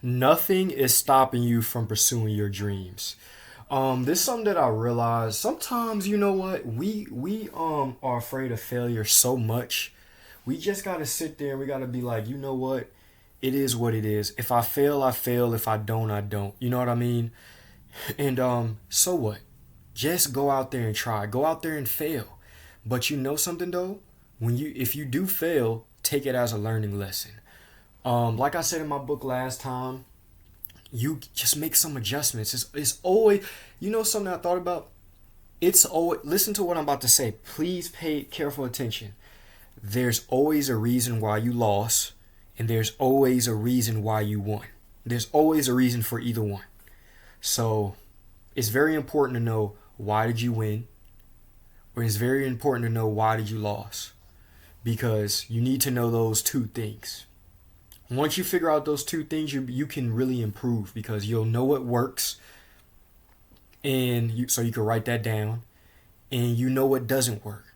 Nothing is stopping you from pursuing your dreams. This is something that I realize. Sometimes, you know what, we are afraid of failure so much. We just gotta sit there and we gotta be like, you know what, it is what it is. If I fail, I fail. If I don't, I don't. You know what I mean? And so what? Just go out there and try. Go out there and fail. But you know something though? If you do fail, take it as a learning lesson. Like I said in my book last time, you just make some adjustments. It's always, you know, something I thought about. It's always, listen to what I'm about to say. Please pay careful attention. There's always a reason why you lost, and there's always a reason why you won. There's always a reason for either one. So it's very important to know why did you win, or it's very important to know why did you lose, because you need to know those two things. Once you figure out those two things, you can really improve because you'll know what works, and so you can write that down, and you know what doesn't work,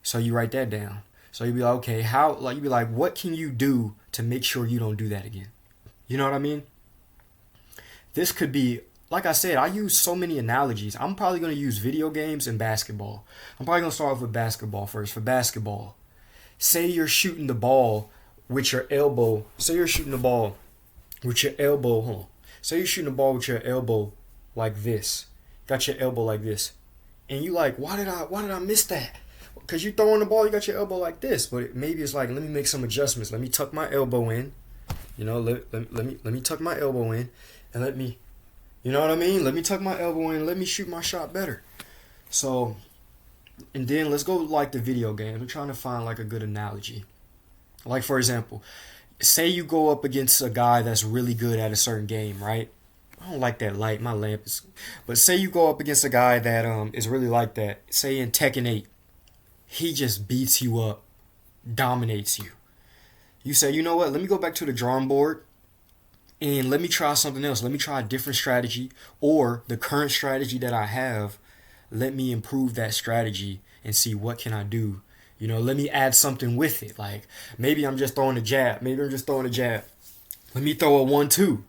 so you write that down. So you'll be like, okay, how, like, you'll be like, what can you do to make sure you don't do that again? You know what I mean? This could be, like I said, I use so many analogies. I'm probably going to use video games and basketball. I'm probably going to start off with basketball first. For basketball, say you're shooting the ball with your elbow. Say you're shooting the ball with your elbow. Hold on. Say you're shooting the ball with your elbow like this. Got your elbow like this, and you like, why did I miss that? Because you throwing the ball, you got your elbow like this. But maybe it's like, let me make some adjustments. Let me tuck my elbow in. You know, let me tuck my elbow in, and let me, you know what I mean? Let me tuck my elbow in and let me shoot my shot better. So, and then let's go like the video games. I'm trying to find like a good analogy. Like, for example, say you go up against a guy that's really good at a certain game, right? I don't like that light. My lamp is. But say you go up against a guy that is really like that. Say in Tekken 8, he just beats you up, dominates you. You say, you know what? Let me go back to the drawing board and let me try something else. Let me try a different strategy, or the current strategy that I have. Let me improve that strategy and see what can I do. You know, let me add something with it. Like, maybe I'm just throwing a jab. Maybe I'm just throwing a jab. Let me throw a 1-2.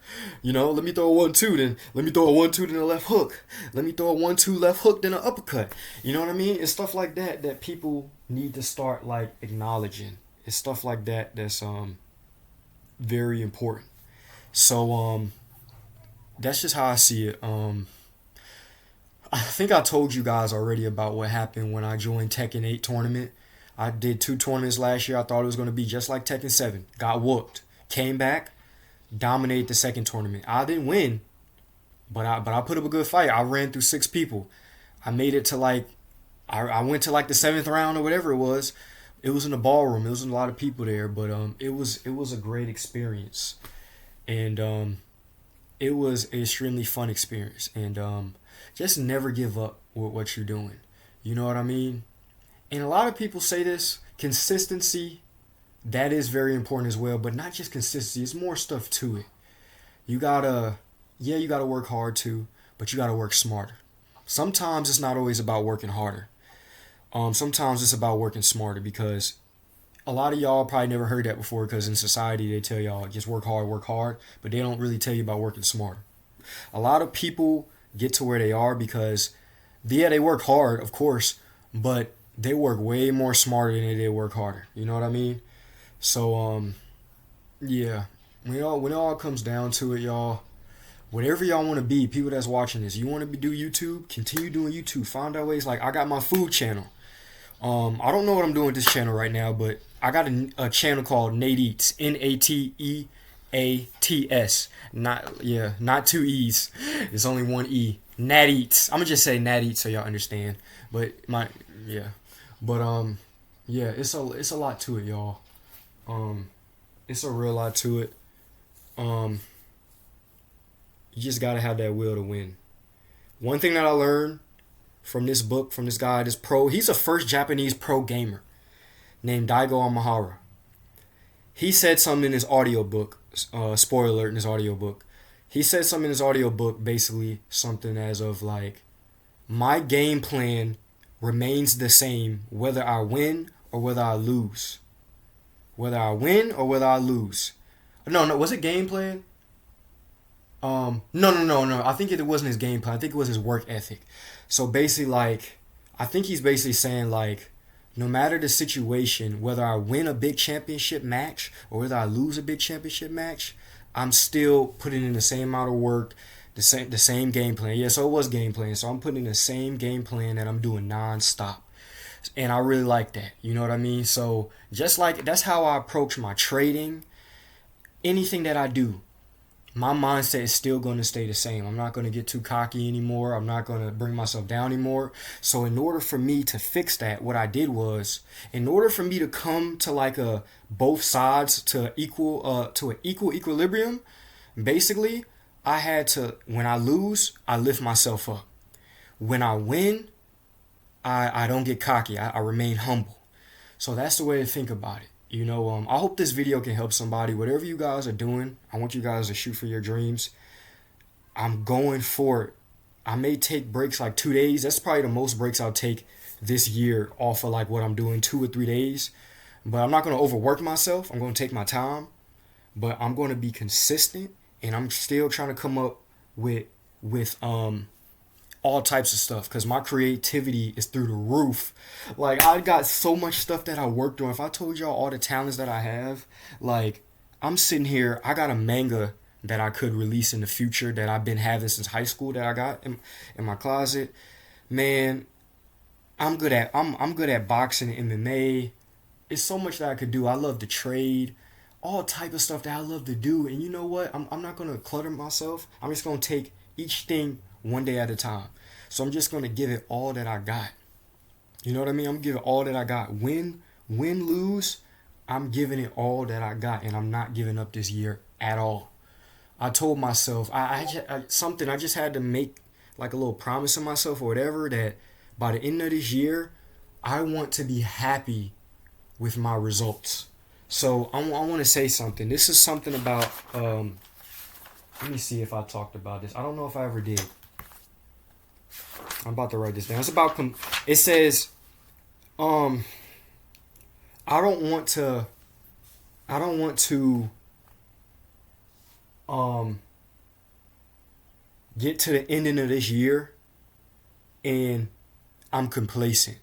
You know, let me throw a 1-2, then let me throw a 1-2, then a left hook. Let me throw a 1-2 left hook, then an uppercut. You know what I mean? It's stuff like that that people need to start like acknowledging. It's stuff like that that's very important. So that's just how I see it. I think I told you guys already about what happened when I joined Tekken 8 tournament. I did 2 tournaments last year. I thought it was going to be just like Tekken 7. Got whooped. Came back, dominated the second tournament. I didn't win, but I put up a good fight. I ran through 6 people. I made it to like, I went to like the 7th round or whatever it was. It was in the ballroom. It was a lot of people there, but it was a great experience, and it was an extremely fun experience. And just never give up with what you're doing. You know what I mean? And a lot of people say this, consistency, that is very important as well, but not just consistency. It's more stuff to it. You gotta, yeah, you gotta work hard too, but you gotta work smarter. Sometimes it's not always about working harder. Sometimes it's about working smarter, because a lot of y'all probably never heard that before, because in society they tell y'all just work hard, but they don't really tell you about working smarter. A lot of people get to where they are because, yeah, they work hard, of course, but they work way more smarter than they did work harder. You know what I mean? So, yeah, when it all comes down to it, y'all, whatever y'all want to be, people that's watching this, you want to do YouTube, continue doing YouTube. Find out ways. Like, I got my food channel. I don't know what I'm doing with this channel right now, but I got a channel called Nate Eats. Nateats. Not 2 E's. It's only 1 E. Nat Eats. I'm gonna just say Nat Eats so y'all understand. But yeah, but yeah, it's a lot to it, y'all. Um, it's a real lot to it. Um, you just gotta have that will to win. One thing that I learned from this book, from this guy, this pro, he's the first Japanese pro gamer named Daigo Amahara. He said something in his audiobook, spoiler alert, in his audiobook. He said something in his audiobook, basically something as of like, my game plan remains the same whether I win or whether I lose. Whether I win or whether I lose. No, was it game plan? No. I think it wasn't his game plan. I think it was his work ethic. So basically, like, I think he's basically saying like, no matter the situation, whether I win a big championship match or whether I lose a big championship match, I'm still putting in the same amount of work, the same game plan. Yeah, so it was game plan. So I'm putting in the same game plan that I'm doing nonstop, and I really like that. You know what I mean? So just like that's how I approach my trading, anything that I do, my mindset is still going to stay the same. I'm not going to get too cocky anymore. I'm not going to bring myself down anymore. So in order for me to fix that, what I did was, in order for me to come to like a both sides to an equal equilibrium, basically, I had to, when I lose, I lift myself up. When I win, I don't get cocky. I remain humble. So that's the way to think about it. I hope this video can help somebody. Whatever you guys are doing, I want you guys to shoot for your dreams. I'm going for it. I may take breaks like 2 days. That's probably the most breaks I'll take this year off of like what I'm doing, 2 or 3 days. But I'm not going to overwork myself. I'm going to take my time, but I'm going to be consistent, and I'm still trying to come up with all types of stuff because my creativity is through the roof. Like, I got so much stuff that I worked on. If I told y'all all the talents that I have, like, I'm sitting here, I got a manga that I could release in the future that I've been having since high school that I got in my closet. Man, I'm good at boxing and MMA. It's so much that I could do. I love to trade, all type of stuff that I love to do. And you know what? I'm not gonna clutter myself. I'm just gonna take each thing one day at a time. So I'm just gonna give it all that I got. You know what I mean? I'm giving all that I got. Win, lose, I'm giving it all that I got, and I'm not giving up this year at all. I told myself I just had to make like a little promise to myself or whatever that by the end of this year, I want to be happy with my results. So I want to say something. This is something about. Let me see if I talked about this. I don't know if I ever did. I'm about to write this down. It's about. It says, I don't want to. I don't want to. Get to the ending of this year, and I'm complacent.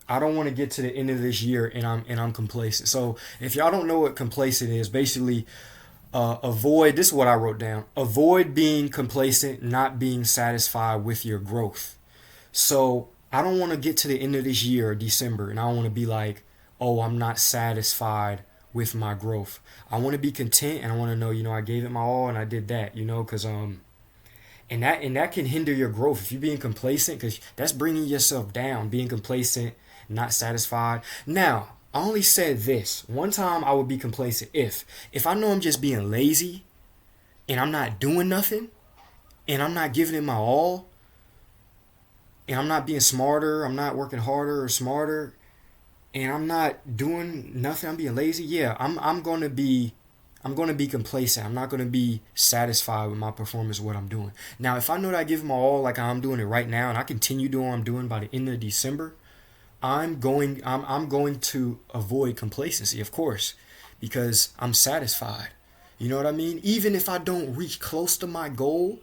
I don't want to get to the end of this year and I'm complacent. So if y'all don't know what complacent is, basically avoid. This is what I wrote down. Avoid being complacent, not being satisfied with your growth. So I don't want to get to the end of this year, December, and I want to be like, oh, I'm not satisfied with my growth. I want to be content, and I want to know, I gave it my all and I did that, because and that can hinder your growth if you're being complacent, because that's bringing yourself down. Being complacent, not satisfied. Now, I only said this one time. I would be complacent if I know I'm just being lazy and I'm not doing nothing and I'm not giving it my all and I'm not being smarter, I'm not working harder or smarter, and I'm not doing nothing, I'm being lazy. Yeah, I'm gonna be complacent. I'm not gonna be satisfied with my performance, what I'm doing. Now, if I know that I give my all, like I'm doing it right now, and I continue doing what I'm doing by the end of December, I'm going to avoid complacency, of course, because I'm satisfied. You know what I mean? Even if I don't reach close to my goal,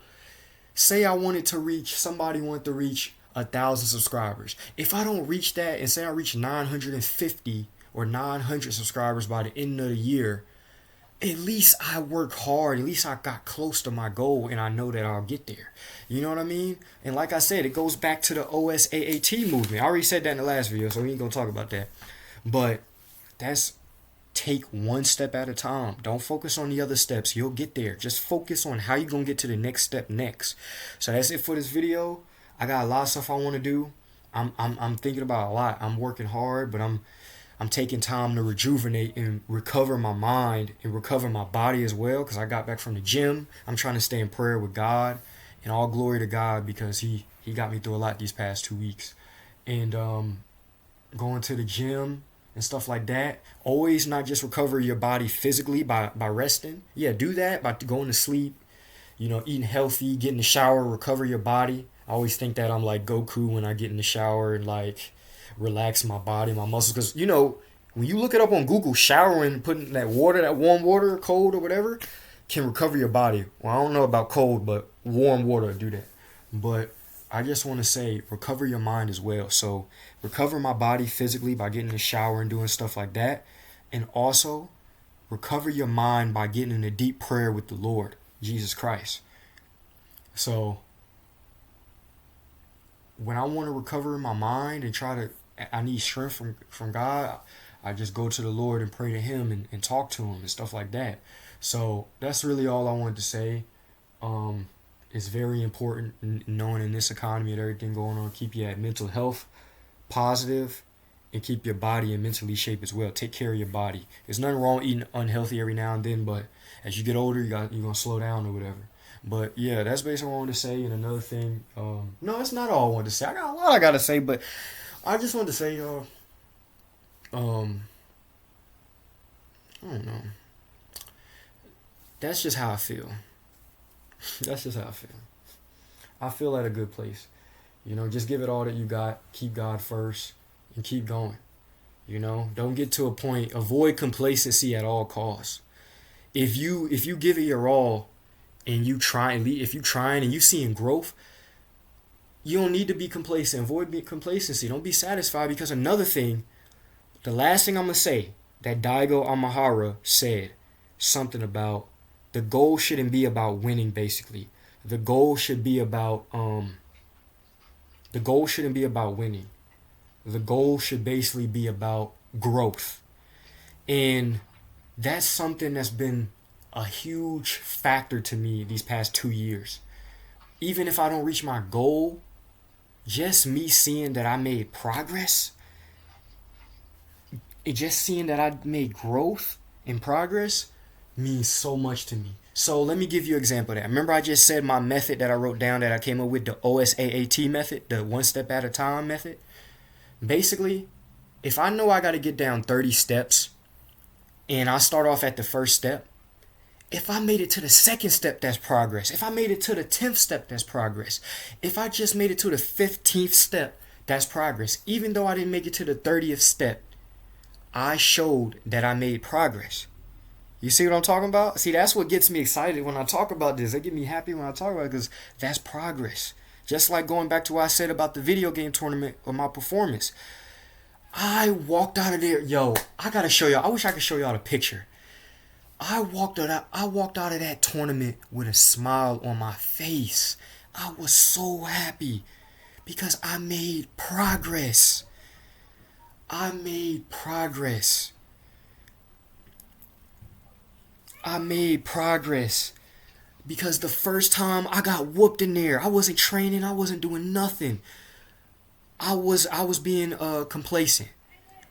say somebody wanted to reach 1,000 subscribers. If I don't reach that, and say I reach 950 or 900 subscribers by the end of the year, at least I work hard. At least I got close to my goal, and I know that I'll get there. You know what I mean? And like I said, it goes back to the OSAAT movement. I already said that in the last video, so we ain't gonna talk about that. But that's take one step at a time. Don't focus on the other steps. You'll get there. Just focus on how you're gonna get to the next step next. So that's it for this video. I got a lot of stuff I want to do. I'm thinking about a lot. I'm working hard, but I'm taking time to rejuvenate and recover my mind and recover my body as well, because I got back from the gym. I'm trying to stay in prayer with God, and all glory to God, because he got me through a lot these past 2 weeks. And going to the gym and stuff like that. Always not just recover your body physically by resting. Yeah, do that by going to sleep, eating healthy, get in the shower, recover your body. I always think that I'm like Goku when I get in the shower and like relax my body, my muscles, because when you look it up on Google, showering, putting that water, that warm water, cold or whatever, can recover your body. Well, I don't know about cold, but warm water do that. But I just want to say recover your mind as well. So recover my body physically by getting in the shower and doing stuff like that. And also recover your mind by getting in a deep prayer with the Lord, Jesus Christ. So when I want to recover my mind and I need strength from God, I just go to the Lord and pray to Him and talk to Him and stuff like that. So that's really all I wanted to say. It's very important knowing in this economy and everything going on, keep your mental health positive and keep your body in mentally shape as well. Take care of your body. There's nothing wrong eating unhealthy every now and then, but as you get older, you're gonna slow down or whatever. But yeah, that's basically what I wanted to say. And another thing, no, that's not all I wanted to say. I got a lot I gotta say, but I just wanted to say, I don't know. That's just how I feel. That's just how I feel. I feel at a good place. Just give it all that you got. Keep God first and keep going. Don't get to a point. Avoid complacency at all costs. If you give it your all and if you trying and you seeing growth, you don't need to be complacent. Avoid complacency. Don't be satisfied, because another thing, the last thing I'm gonna say, that Daigo Amahara said something about the goal shouldn't be about winning. Basically, the goal shouldn't be about winning. The goal should basically be about growth. And that's something that's been a huge factor to me these past 2 years. Even if I don't reach my goal, just me seeing that I made progress, and just seeing that I made growth and progress means so much to me. So let me give you an example of that. Remember I just said my method that I wrote down that I came up with, the OSAAT method, the one step at a time method? Basically, if I know I got to get down 30 steps and I start off at the first step, if I made it to the second step, that's progress. If I made it to the 10th step, that's progress. If I just made it to the 15th step, that's progress. Even though I didn't make it to the 30th step, I showed that I made progress. You see what I'm talking about? See, that's what gets me excited when I talk about this. It get me happy when I talk about it, because that's progress. Just like going back to what I said about the video game tournament or my performance. I walked out of there. Yo, I gotta show y'all. I wish I could show y'all the picture. I walked out of that tournament with a smile on my face. I was so happy because I made progress. I made progress. Because the first time I got whooped in there, I wasn't training, I wasn't doing nothing. I was being complacent.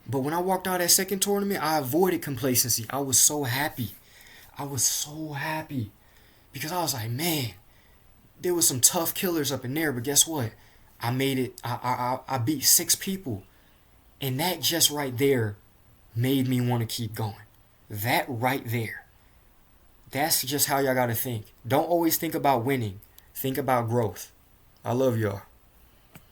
But when I walked out of that second tournament, I avoided complacency. I was so happy. Because I was like, man, there was some tough killers up in there, but guess what? I made it. I beat 6 people. And that just right there made me want to keep going. That right there. That's just how y'all got to think. Don't always think about winning. Think about growth. I love y'all.